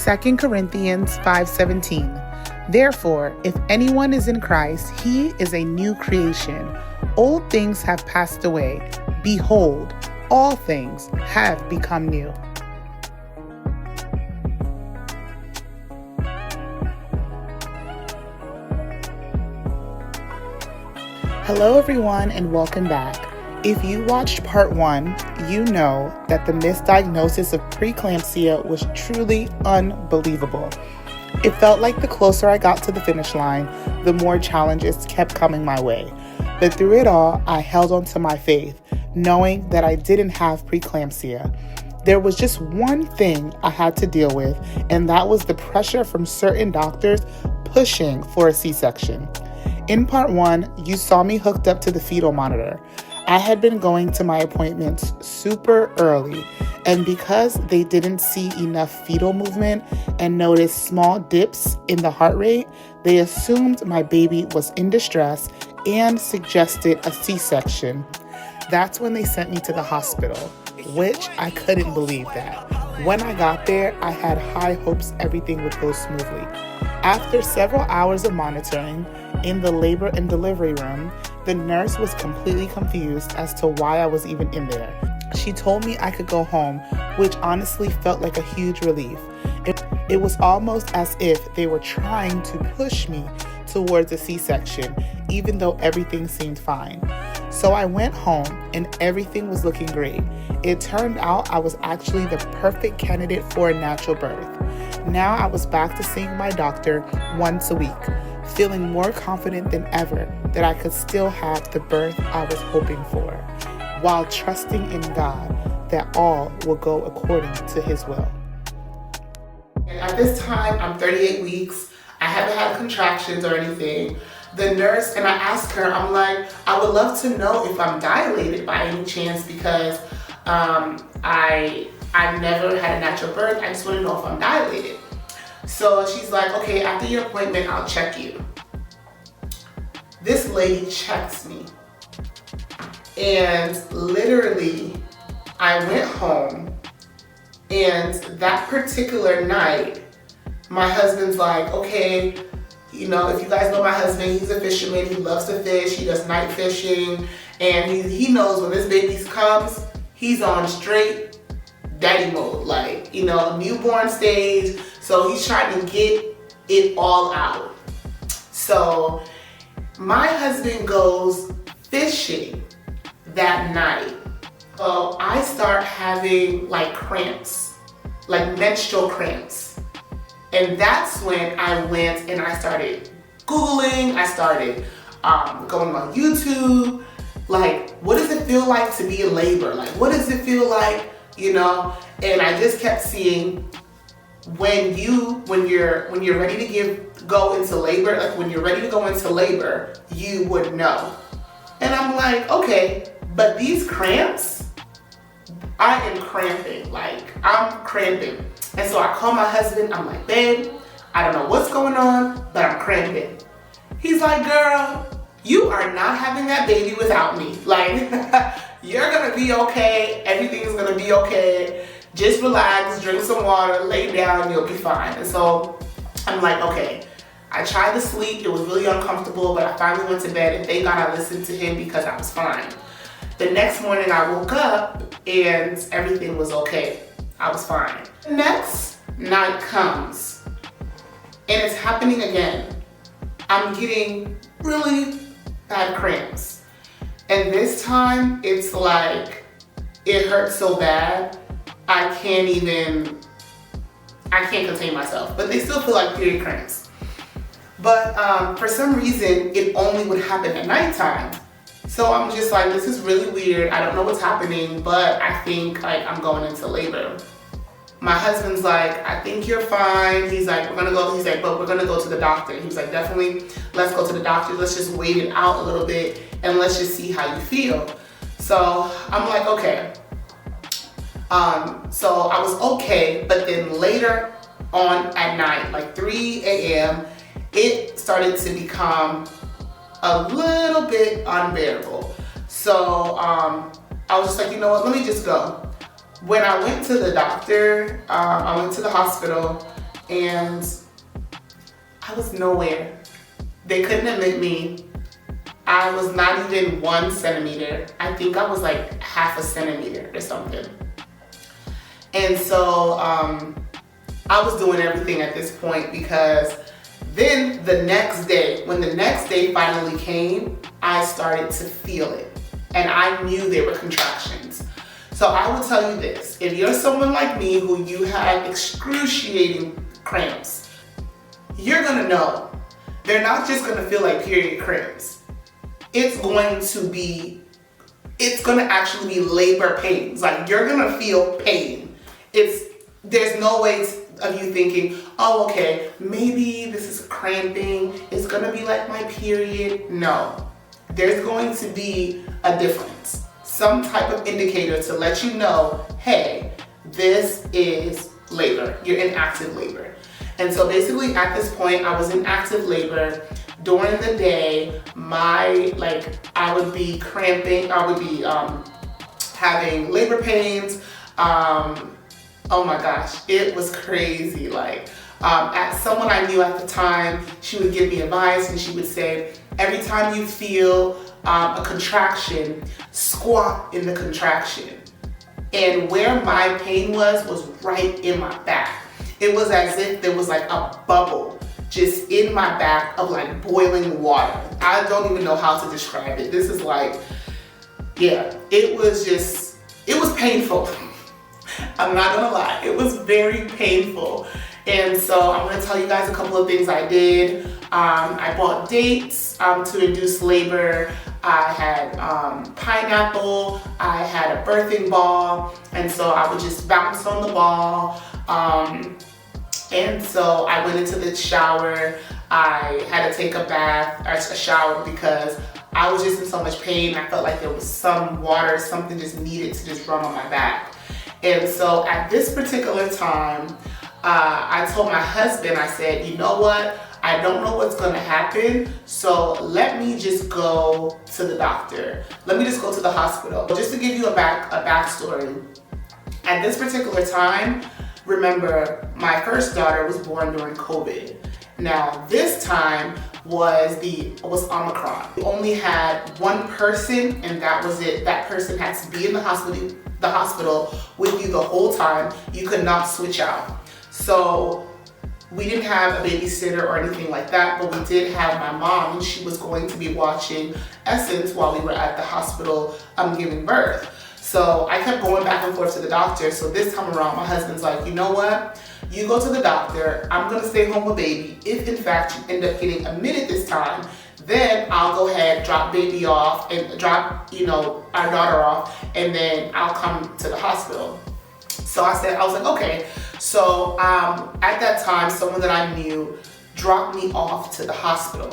2 Corinthians 5:17. Therefore, if anyone is in Christ, he is a new creation. Old things have passed away. Behold, all things have become new. Hello everyone and welcome back. If you watched part 1, you know that the misdiagnosis of preeclampsia was truly unbelievable. It felt like the closer I got to the finish line, the more challenges kept coming my way. But through it all, I held on to my faith, knowing that I didn't have preeclampsia. There was just one thing I had to deal with, and that was the pressure from certain doctors pushing for a C-section. In part 1, you saw me hooked up to the fetal monitor. I had been going to my appointments super early, and because they didn't see enough fetal movement and noticed small dips in the heart rate, they assumed my baby was in distress and suggested a C-section. That's when they sent me to the hospital, which I couldn't believe that. When I got there, I had high hopes everything would go smoothly. After several hours of monitoring in the labor and delivery room, the nurse was completely confused as to why I was even in there. She told me I could go home, which honestly felt like a huge relief. It was almost as if they were trying to push me towards a C-section, even though everything seemed fine. So I went home and everything was looking great. It turned out I was actually the perfect candidate for a natural birth. Now I was back to seeing my doctor once a week, feeling more confident than ever that I could still have the birth I was hoping for, while trusting in God that all will go according to His will. At this time, I'm 38 weeks. I haven't had contractions or anything. The nurse, and I asked her, I'm like, I would love to know if I'm dilated by any chance because I've never had a natural birth. I just want to know if I'm dilated. So she's like, okay, after your appointment, I'll check you. This lady checks me. And literally, I went home, and that particular night, my husband's like, okay, you know, if you guys know my husband, he's a fisherman. He loves to fish. He does night fishing. And he knows when this baby comes, he's on straight daddy mode, like, you know, newborn stage. So he's trying to get it all out. So my husband goes fishing that night. So I start having like cramps, like menstrual cramps. And that's when I went and I started Googling, I started going on YouTube, like, what does it feel like to be in labor? Like, what does it feel like, you know? And I just kept seeing when you're ready to go into labor, like when you're ready to go into labor, you would know. And I'm like, okay, but these cramps, I am cramping, like I'm cramping. And so I call my husband, I'm like, babe, I don't know what's going on, but I'm cramping. He's like, girl, you are not having that baby without me. Like, you're gonna be okay, everything's gonna be okay. Just relax, drink some water, lay down, you'll be fine. And so I'm like, okay. I tried to sleep, it was really uncomfortable, but I finally went to bed, and thank God I listened to him because I was fine. The next morning I woke up and everything was okay. I was fine. The next night comes and it's happening again. I'm getting really bad cramps. And this time it's like, it hurts so bad, I can't contain myself, but they still feel like period cramps. But for some reason, it only would happen at nighttime. So I'm just like, this is really weird. I don't know what's happening, but I think like I'm going into labor. My husband's like, I think you're fine. He's like, but we're gonna go to the doctor. He was like, definitely, let's go to the doctor. Let's just wait it out a little bit and let's just see how you feel. So I'm like, okay. So I was okay, but then later on at night, like 3 a.m., it started to become a little bit unbearable. So I was just like, you know what, let me just go. When I went to the doctor, I went to the hospital, and I was nowhere. They couldn't admit me. I was not even 1 centimeter. I think I was like half a centimeter or something. And so I was doing everything at this point, because then the next day, when the next day finally came, I started to feel it. And I knew there were contractions. So I will tell you this, if you're someone like me who you have excruciating cramps, you're gonna know. They're not just gonna feel like period cramps. It's going to actually be labor pains. Like, you're gonna feel pain. There's no way of you thinking, oh, okay, maybe this is cramping. It's gonna be like my period. No, there's going to be a difference. Some type of indicator to let you know, hey, this is labor. You're in active labor. And so basically at this point, I was in active labor. During the day, I would be cramping, I would be having labor pains. Oh my gosh, it was crazy. At someone I knew at the time, she would give me advice, and she would say, every time you feel a contraction, squat in the contraction. And where my pain was right in my back. It was as if there was like a bubble just in my back of like boiling water. I don't even know how to describe it. This is like, yeah, it was painful. I'm not gonna lie, it was very painful. And so I'm gonna tell you guys a couple of things I did. I bought dates to induce labor. I had pineapple, I had a birthing ball, and so I would just bounce on the ball. And so I went into the shower. I had to take a bath, or a shower, because I was just in so much pain. I felt like there was some water, something just needed to just run on my back. And so at this particular time, I told my husband, I said, you know what? I don't know what's gonna happen, so let me just go to the doctor. Let me just go to the hospital. Just to give you a backstory, at this particular time, remember, my first daughter was born during COVID. Now, this time was Omicron. We only had one person, and that was it. That person had to be in the hospital with you the whole time. You could not switch out. So we didn't have a babysitter or anything like that, but we did have my mom, and she was going to be watching Essence while we were at the hospital giving birth. So I kept going back and forth to the doctor. So this time around, my husband's like, you know what? You go to the doctor. I'm gonna stay home with baby. If in fact you end up getting admitted this time, then I'll go ahead, drop baby off, and drop, our daughter off, and then I'll come to the hospital. So I was like, okay. So at that time, someone that I knew dropped me off to the hospital.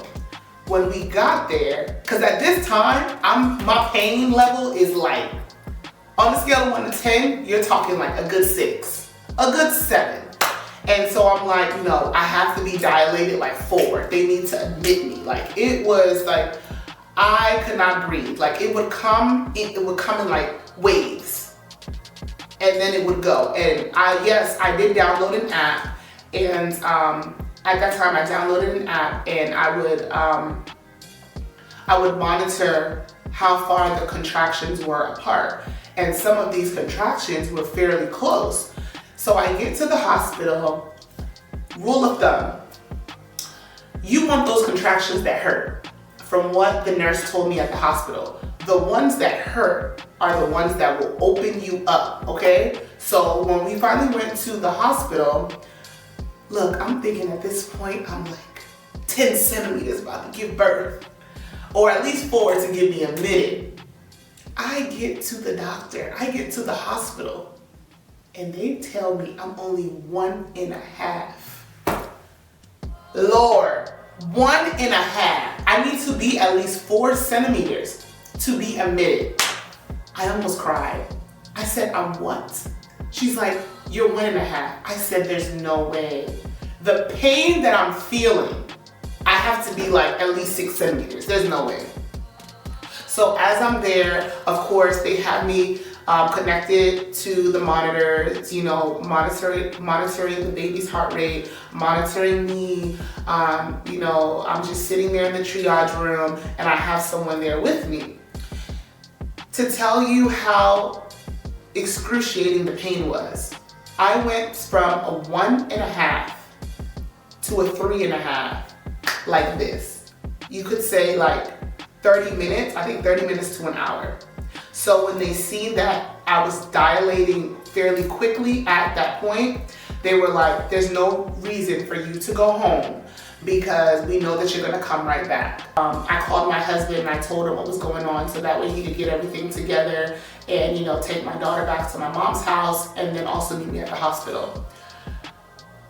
When we got there, because at this time, my pain level is like, on a scale of 1 to 10, you're talking like a good 6, a good 7. And so I'm like, I have to be dilated like 4. They need to admit me. Like, it was like, I could not breathe. Like, it would come in like waves. And then it would go. And I did download an app. And at that time I downloaded an app, and I would monitor how far the contractions were apart. And some of these contractions were fairly close. So I get to the hospital. Rule of thumb, you want those contractions that hurt. From what the nurse told me at the hospital, the ones that hurt are the ones that will open you up, okay? So when we finally went to the hospital, look, I'm thinking at this point, I'm like 10 centimeters about to give birth, or at least 4 to give me admitted. I get to the doctor, I get to the hospital, and they tell me I'm only 1.5. Lord, 1.5. I need to be at least 4 centimeters to be admitted. I almost cried. I said, I'm what? She's like, you're 1.5. I said, there's no way. The pain that I'm feeling, I have to be like at least 6 centimeters. There's no way. So as I'm there, of course, they have me connected to the monitors, you know, monitoring the baby's heart rate, monitoring me. You know, I'm just sitting there in the triage room and I have someone there with me. To tell you how excruciating the pain was, I went from a 1.5 to a 3.5 like this. You could say like 30 minutes, I think 30 minutes to an hour. So when they see that I was dilating fairly quickly at that point, they were like, there's no reason for you to go home because we know that you're gonna come right back. I called my husband and I told him what was going on so that way he could get everything together and, you know, take my daughter back to my mom's house and then also meet me at the hospital.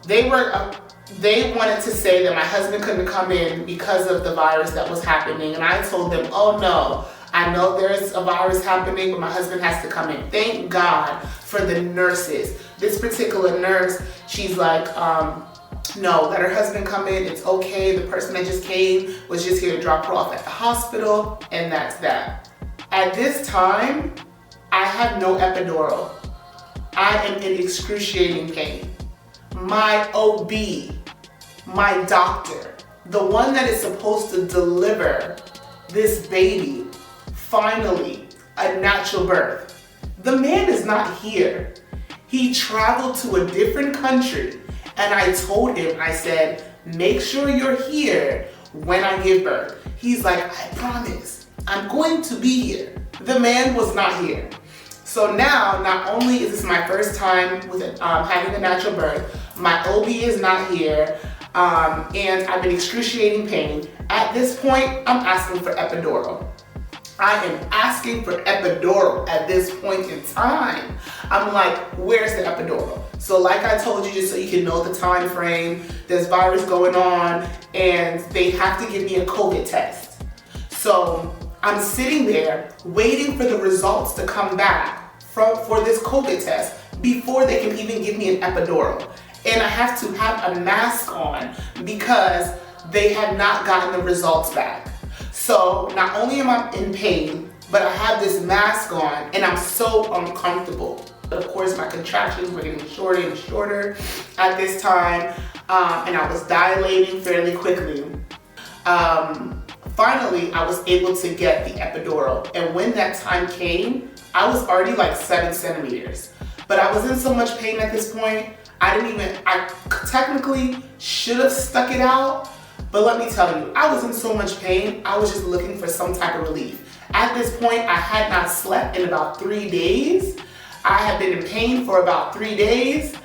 They wanted to say that my husband couldn't come in because of the virus that was happening, and I told them, oh no, I know there's a virus happening, but my husband has to come in. Thank God for the nurses. This particular nurse, she's like, no, let her husband come in, it's okay. The person that just came was just here to drop her off at the hospital, and that's that. At this time, I have no epidural. I am in excruciating pain. My OB, my doctor, the one that is supposed to deliver this baby, finally, a natural birth. The man is not here. He traveled to a different country, and I told him, I said, make sure you're here when I give birth. He's like, I promise, I'm going to be here. The man was not here. So now, not only is this my first time with having a natural birth, my OB is not here, and I'm in excruciating pain. At this point, I'm asking for epidural. I am asking for epidural at this point in time. I'm like, where's the epidural? So like I told you, just so you can know the time frame, there's virus going on, and they have to give me a COVID test. So I'm sitting there waiting for the results to come back for this COVID test before they can even give me an epidural. And I have to have a mask on because they have not gotten the results back. So not only am I in pain, but I have this mask on and I'm so uncomfortable. Of course, my contractions were getting shorter and shorter at this time, and I was dilating fairly quickly. Finally, I was able to get the epidural, and when that time came, I was already like 7 centimeters. But I was in so much pain at this point, I technically should have stuck it out, but let me tell you, I was in so much pain, I was just looking for some type of relief. At this point, I had not slept in about 3 days. I had been in pain for about 3 days,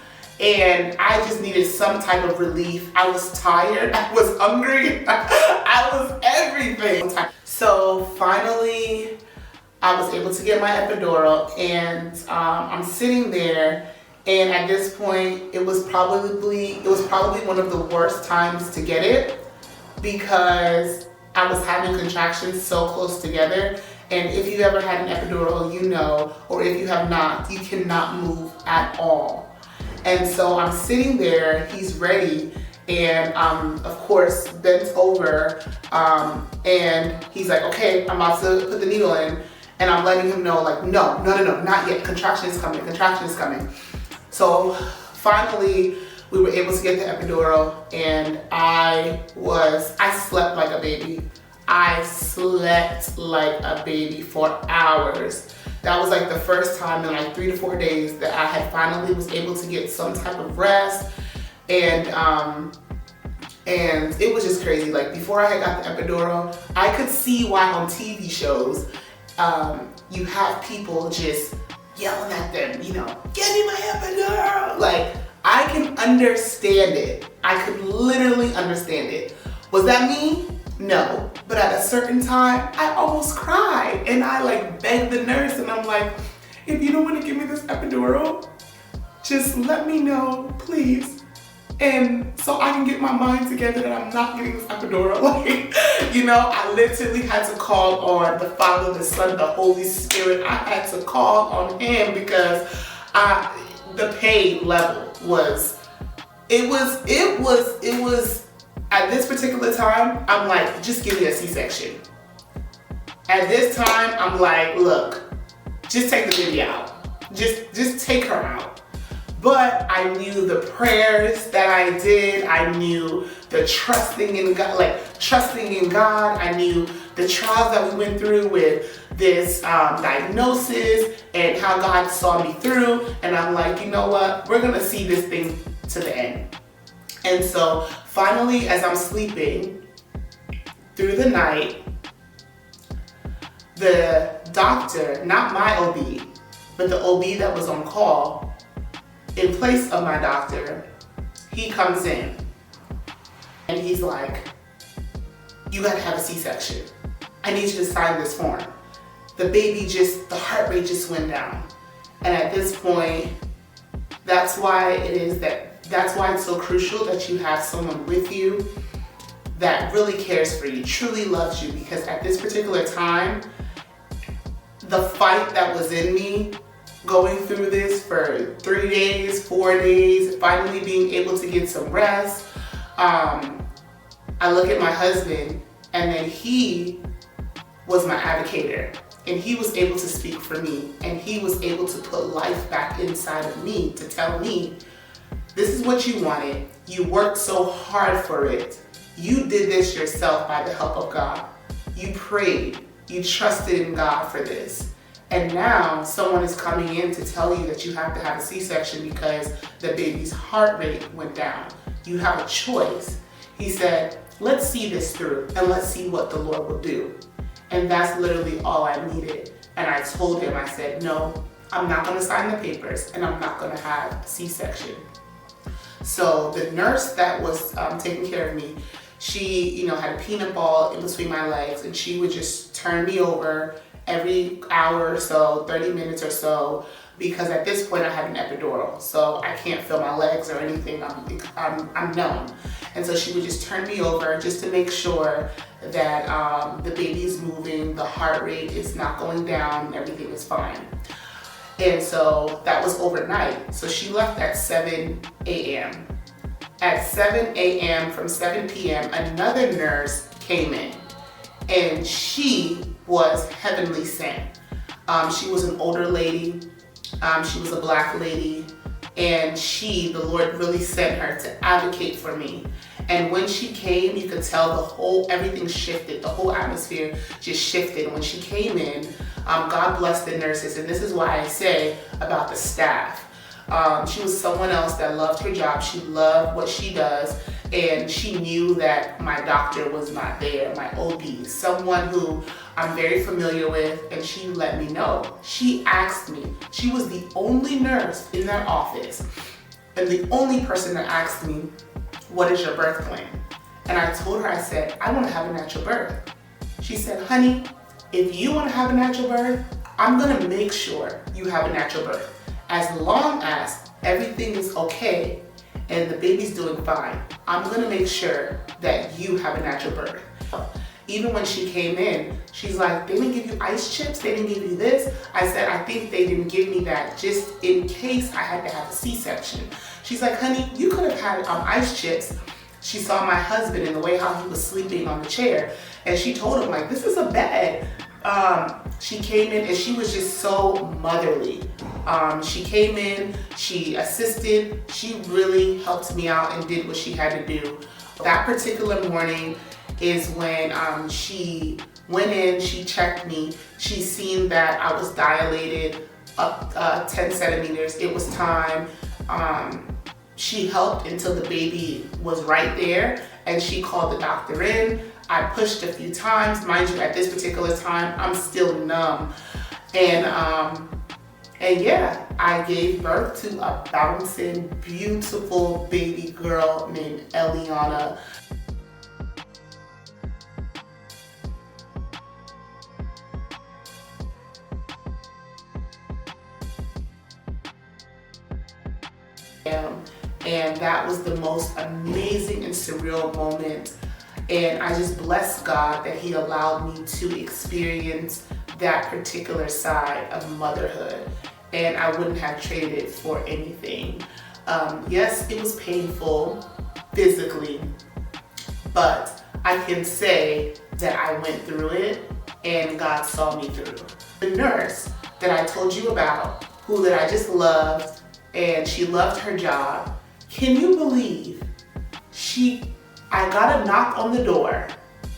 and I just needed some type of relief. I was tired, I was hungry, I was everything. So finally, I was able to get my epidural, and I'm sitting there, and at this point, it was probably one of the worst times to get it because I was having contractions so close together. And if you ever had an epidural, you know, or if you have not, you cannot move at all. And so I'm sitting there, he's ready, and of course, bent over, and he's like, okay, I'm about to put the needle in, and I'm letting him know, like, no, not yet, contraction is coming. So finally, we were able to get the epidural, and I slept like a baby. I slept like a baby for hours. That was like the first time in like 3 to 4 days that I had finally was able to get some type of rest. And it was just crazy. Like before I had got the epidural, I could see why on TV shows, you have people just yelling at them, you know, give me my epidural. Like I can understand it. I could literally understand it. Was that me? No, but at a certain time, I almost cried, and I like begged the nurse, and I'm like, if you don't want to give me this epidural, just let me know, please. And so I can get my mind together that I'm not getting this epidural. Like, you know, I literally had to call on the Father, the Son, the Holy Spirit. I had to call on him because the pain level was, it was, at this particular time, I'm like, just give me a C-section. At this time, I'm like, look, just take the baby out. Just take her out. But I knew the prayers that I did. I knew the trusting in God, I knew the trials that we went through with this diagnosis and how God saw me through. And I'm like, you know what? We're going to see this thing to the end. And so finally, as I'm sleeping through the night, the doctor, not my OB, but the OB that was on call, in place of my doctor, he comes in and he's like, you gotta have a C-section. I need you to sign this form. The the heart rate just went down. And at this point, that's why it's so crucial that you have someone with you that really cares for you, truly loves you, because at this particular time, the fight that was in me, going through this for 3 days, 4 days, finally being able to get some rest. I look at my husband, and then he was my advocator, and he was able to speak for me, and he was able to put life back inside of me to tell me, this is what you wanted. You worked so hard for it. You did this yourself by the help of God. You prayed. You trusted in God for this. And now someone is coming in to tell you that you have to have a C-section because the baby's heart rate went down. You have a choice. He said, let's see this through and let's see what the Lord will do. And that's literally all I needed. And I told him, I said, no, I'm not going to sign the papers and I'm not going to have a C-section. So the nurse that was taking care of me, she, had a peanut ball in between my legs, and she would just turn me over every hour or so, 30 minutes or so, because at this point I had an epidural, so I can't feel my legs or anything. I'm numb. And so she would just turn me over just to make sure that the baby's moving, the heart rate is not going down, and everything is fine. And so that was overnight. So she left at 7 a.m. At 7 a.m. from 7 p.m., another nurse came in, and she was heavenly sent. She was an older lady. She was a Black lady, and the Lord really sent her to advocate for me. And when she came, you could tell everything shifted. The whole atmosphere just shifted. When she came in, God bless the nurses, and this is why I say about the staff. She was someone else that loved her job. She loved what she does, and she knew that my doctor was not there, my OB, someone who I'm very familiar with, and she let me know. She asked me. She was the only nurse in that office and the only person that asked me, what is your birth plan? And I told her, I said, I want to have a natural birth. She said, honey, if you want to have a natural birth, I'm going to make sure you have a natural birth. As long as everything is okay and the baby's doing fine, I'm going to make sure that you have a natural birth. Even when she came in, she's like, they didn't give you ice chips? They didn't give you this? I said, I think they didn't give me that just in case I had to have a C-section. She's like, honey, you could have had ice chips. She saw my husband and the way how he was sleeping on the chair, and she told him, like, this is a bed. She came in and she was just so motherly. She came in, she assisted, she really helped me out and did what she had to do. That particular morning is when she went in, she checked me, she seen that I was dilated up 10 centimeters. It was time. She helped until the baby was right there, and she called the doctor in. I pushed a few times. Mind you, at this particular time, I'm still numb. And yeah, I gave birth to a bouncing, beautiful baby girl named Eliana. And that was the most amazing and surreal moment. And I just bless God that He allowed me to experience that particular side of motherhood. And I wouldn't have traded it for anything. Yes, it was painful physically, but I can say that I went through it and God saw me through. The nurse that I told you about, who that I just loved, and she loved her job. Can you believe I got a knock on the door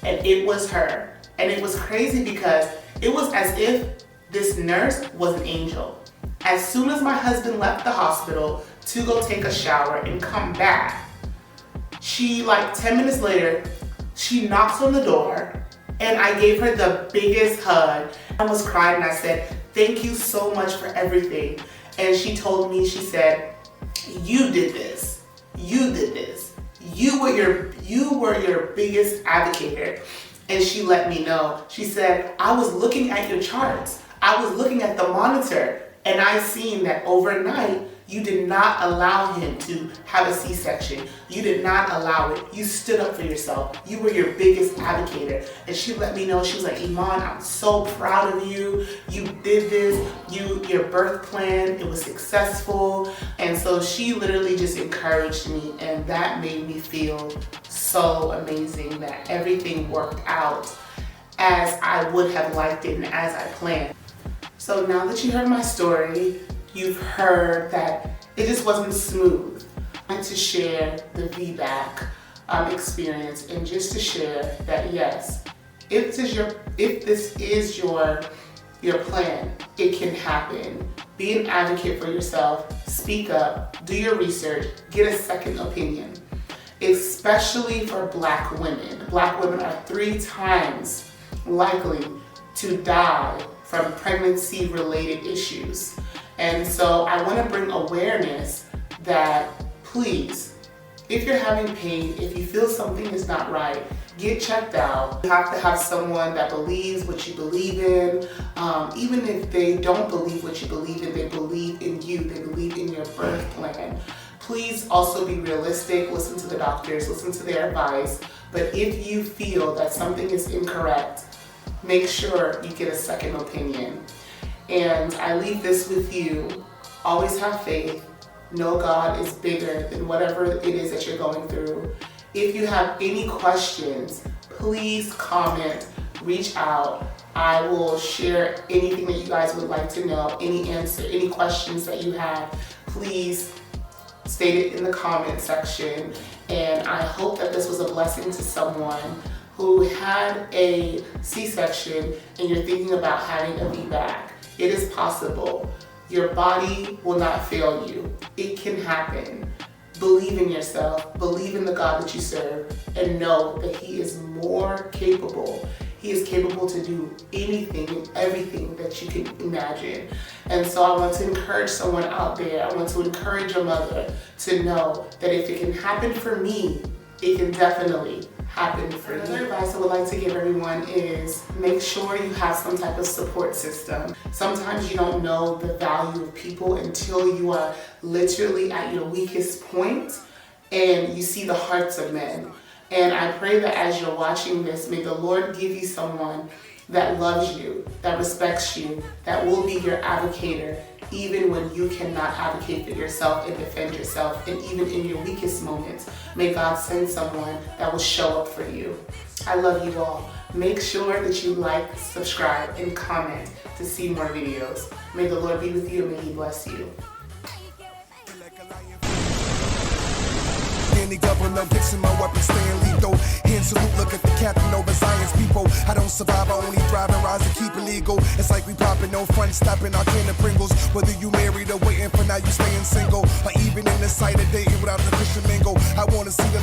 and it was her. And it was crazy because it was as if this nurse was an angel. As soon as my husband left the hospital to go take a shower and come back, she, like 10 minutes later, she knocks on the door and I gave her the biggest hug. I was crying and I said, thank you so much for everything. And she told me, she said, you did this, you did this. You were your biggest advocate. And she let me know. She said, I was looking at your charts. I was looking at the monitor and I seen that overnight you did not allow him to have a C-section. You did not allow it. You stood up for yourself. You were your biggest advocate. And she let me know, she was like, Iman, I'm so proud of you. You did this. Your birth plan, it was successful. And so she literally just encouraged me, and that made me feel so amazing that everything worked out as I would have liked it and as I planned. So now that you heard my story, you've heard that it just wasn't smooth. I wanted to share the VBAC experience, and just to share that yes, if this is your plan, it can happen. Be an advocate for yourself, speak up, do your research, get a second opinion. Especially for Black women. Black women are 3 times likely to die from pregnancy-related issues. And so I want to bring awareness that, please, if you're having pain, if you feel something is not right, get checked out. You have to have someone that believes what you believe in. Even if they don't believe what you believe in, they believe in you, they believe in your birth plan. Please also be realistic, listen to the doctors, listen to their advice. But if you feel that something is incorrect, make sure you get a second opinion. And I leave this with you. Always have faith. Know God is bigger than whatever it is that you're going through. If you have any questions, please comment, reach out. I will share anything that you guys would like to know, any questions that you have, please state it in the comment section. And I hope that this was a blessing to someone who had a C-section and you're thinking about having a VBAC. It is possible. Your body will not fail you. It can happen. Believe in yourself, believe in the God that you serve, and know that He is more capable. He is capable to do anything and everything that you can imagine. And so I want to encourage someone out there, I want to encourage a mother to know that if it can happen for me, it can definitely happen for you. Another advice I would like to give everyone is make sure you have some type of support system. Sometimes you don't know the value of people until you are literally at your weakest point and you see the hearts of men. And I pray that as you're watching this, may the Lord give you someone that loves you, that respects you, that will be your advocator, even when you cannot advocate for yourself and defend yourself, and even in your weakest moments. May God send someone that will show up for you. I love you all. Make sure that you like, subscribe, and comment to see more videos. May the Lord be with you and may He bless you. Any governor fixing my weapons, staying lethal. Hand salute, look at the captain over Zion's people. I don't survive, I only thrive and rise to keep it legal. It's like we popping, no fun stopping our can of Pringles. Whether you married or waiting for now, you staying single, or even in the sight of dating without the Christian mingle. I wanna see the